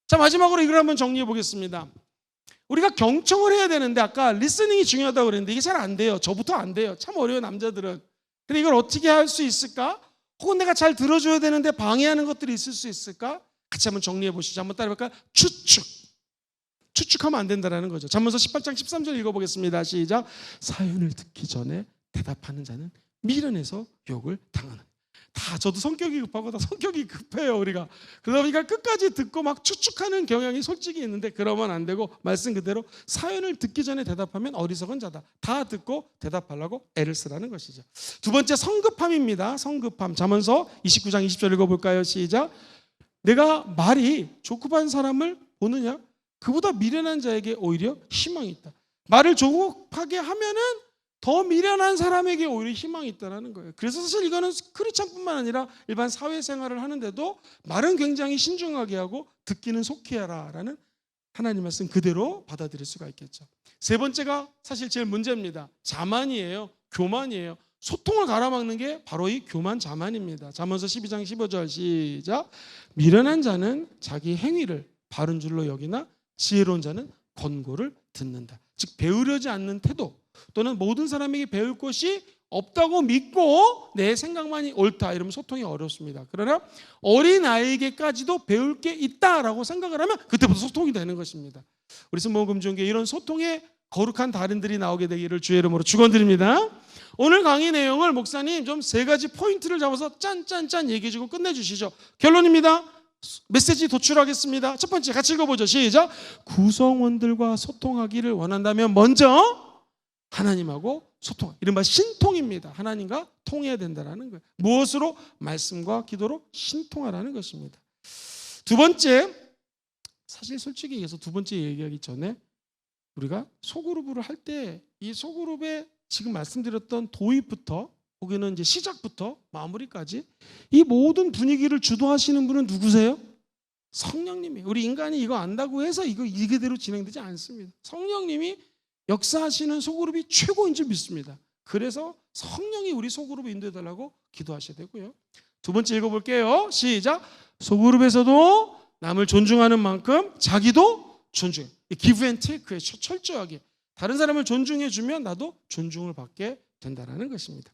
자, 마지막으로 이걸 한번 정리해 보겠습니다. 우리가 경청을 해야 되는데 아까 리스닝이 중요하다고 그랬는데 이게 잘 안 돼요. 저부터 안 돼요. 참 어려워요, 남자들은. 근데 이걸 어떻게 할 수 있을까? 혹은 내가 잘 들어줘야 되는데 방해하는 것들이 있을 수 있을까? 같이 한번 정리해 보시죠. 한번 따라해볼까요? 추측하면 안 된다는 거죠. 잠언서 18장 13절 읽어보겠습니다. 시작. 사연을 듣기 전에 대답하는 자는 미련해서 욕을 당하는. 저도 성격이 급하고 다 성격이 급해요, 우리가. 그러다 보니까 끝까지 듣고 막 추측하는 경향이 솔직히 있는데 그러면 안 되고 말씀 그대로 사연을 듣기 전에 대답하면 어리석은 자다. 다 듣고 대답하려고 애를 쓰라는 것이죠. 두 번째 성급함입니다. 성급함. 잠언서 29장 20절 읽어볼까요? 시작. 내가 말이 조급한 사람을 보느냐? 그보다 미련한 자에게 오히려 희망이 있다. 말을 조급하게 하면은 더 미련한 사람에게 오히려 희망이 있다는 거예요. 그래서 사실 이거는 크리스찬뿐만 아니라 일반 사회생활을 하는데도 말은 굉장히 신중하게 하고 듣기는 속히 하라라는 하나님 말씀 그대로 받아들일 수가 있겠죠. 세 번째가 사실 제일 문제입니다. 자만이에요. 교만이에요. 소통을 가로막는 게 바로 이 교만 자만입니다. 잠언서 12장 15절 시작. 미련한 자는 자기 행위를 바른 줄로 여기나 지혜로운 자는 권고를 듣는다. 즉 배우려지 않는 태도 또는 모든 사람에게 배울 것이 없다고 믿고 내 생각만이 옳다 이러면 소통이 어렵습니다. 그러나 어린아이에게까지도 배울 게 있다라고 생각을 하면 그때부터 소통이 되는 것입니다. 우리 순복음금종교회 이런 소통의 거룩한 달인들이 나오게 되기를 주의 이름으로 축원드립니다. 오늘 강의 내용을 목사님 좀 3가지 포인트를 잡아서 짠짠짠 얘기해 주고 끝내주시죠. 결론입니다. 메시지 도출하겠습니다. 첫 번째 같이 읽어보죠. 시작. 구성원들과 소통하기를 원한다면 먼저 하나님하고 소통, 이른바 신통입니다. 하나님과 통해야 된다는 거예요. 무엇으로? 말씀과 기도로 신통하라는 것입니다. 두 번째, 사실 솔직히 얘기해서 두 번째 얘기하기 전에 우리가 소그룹을 할 때 이 소그룹에 지금 말씀드렸던 도입부터 혹은 이제 시작부터 마무리까지 이 모든 분위기를 주도하시는 분은 누구세요? 성령님이에요. 우리 인간이 이거 안다고 해서 이게대로 진행되지 않습니다. 성령님이 역사하시는 소그룹이 최고인 줄 믿습니다. 그래서 성령이 우리 소그룹을 인도해달라고 기도하셔야 되고요. 두 번째 읽어볼게요. 시작. 소그룹에서도 남을 존중하는 만큼 자기도 존중해. give and take에 철저하게 다른 사람을 존중해주면 나도 존중을 받게 된다는 것입니다.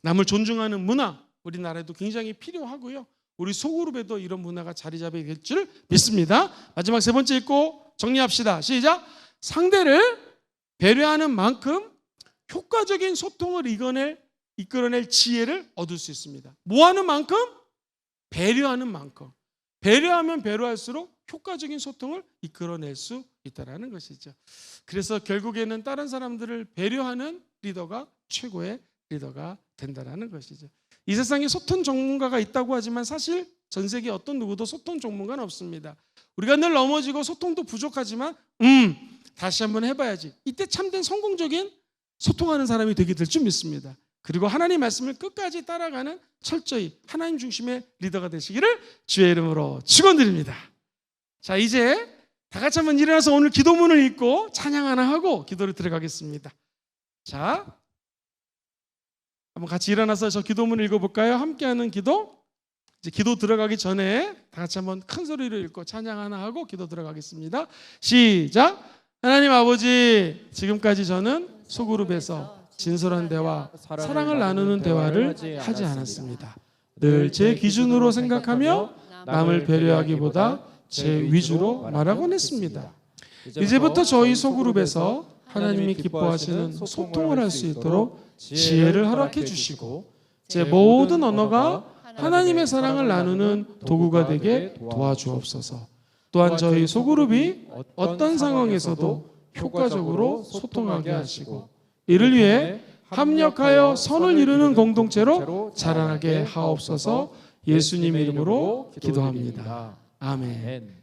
남을 존중하는 문화 우리나라에도 굉장히 필요하고요. 우리 소그룹에도 이런 문화가 자리 잡아야 될 줄 믿습니다. 마지막 세 번째 읽고 정리합시다. 시작. 상대를 배려하는 만큼 효과적인 소통을 이끌어낼 지혜를 얻을 수 있습니다. 뭐 하는 만큼? 배려하는 만큼. 배려하면 배려할수록 효과적인 소통을 이끌어낼 수 있다는 것이죠. 그래서 결국에는 다른 사람들을 배려하는 리더가 최고의 리더가 된다는 것이죠. 이 세상에 소통 전문가가 있다고 하지만 사실 전 세계 어떤 누구도 소통 전문가는 없습니다. 우리가 늘 넘어지고 소통도 부족하지만 다시 한번 해봐야지. 이때 참된 성공적인 소통하는 사람이 되게 될 줄 믿습니다. 그리고 하나님 말씀을 끝까지 따라가는 철저히 하나님 중심의 리더가 되시기를 주의 이름으로 축원드립니다. 자, 이제 다 같이 한번 일어나서 오늘 기도문을 읽고 찬양 하나 하고 기도를 들어가겠습니다. 자, 한번 같이 일어나서 저 기도문을 읽어볼까요? 함께하는 기도. 이제 기도 들어가기 전에 다 같이 한번 큰 소리로 읽고 찬양 하나 하고 기도 들어가겠습니다. 시작. 하나님 아버지, 지금까지 저는 소그룹에서 진솔한 대화, 사랑을 나누는 대화를 하지 않았습니다. 늘 제 기준으로 생각하며 남을 배려하기보다 제 위주로 말하곤 했습니다. 이제부터 저희 소그룹에서 하나님이 기뻐하시는 소통을 할 수 있도록 지혜를 허락해 주시고 제 모든 언어가 하나님의 사랑을 나누는 도구가 되게 도와주옵소서. 또한 저희 소그룹이 어떤 상황에서도 효과적으로 소통하게 하시고 이를 위해 합력하여 선을 이루는 공동체로 자라나게 하옵소서. 예수님 이름으로 기도합니다. 아멘.